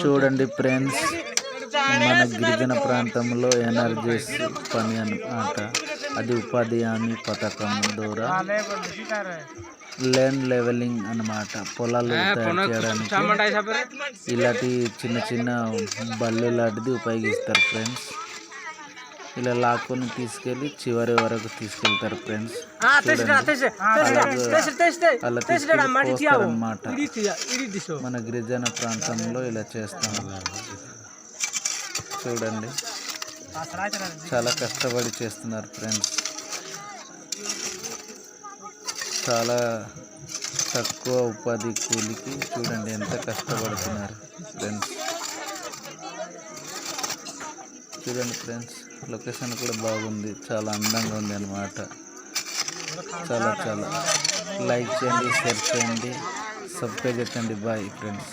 చూడండి ఫ్రెండ్స్, మన గిరిజన ప్రాంతంలో ఎన్ఆర్జీఎస్ పని అన్నమాట. అది ఉపాధి హామీ పథకం ద్వారా ల్యాండ్ లెవెలింగ్ అన్నమాట. పొలాలు తయారు చేయడానికి ఇలాంటి చిన్న చిన్న బళ్ళు లాంటిది ఉపయోగిస్తారు ఫ్రెండ్స్. ఇలా లాక్కొని తీసుకెళ్ళి చివరి వరకు తీసుకెళ్తారు ఫ్రెండ్స్. అలా తీసుకెళ్ళిపోతారన్నమాట. మన గిరిజన ప్రాంతంలో ఇలా చేస్తాం. చూడండి, చాలా కష్టపడి చేస్తున్నారు ఫ్రెండ్స్. చాలా తక్కువ ఉపాధి కూలికి చూడండి ఎంత కష్టపడుతున్నారు ఫ్రెండ్స్. చూడండి ఫ్రెండ్స్, లొకేషన్ కూడా బాగుంది, చాలా అందంగా ఉంది అన్నమాట. చాలా చాలా లైక్ చేయండి, షేర్ చేయండి, సబ్స్క్రైబ్ చేయండి. Bye friends.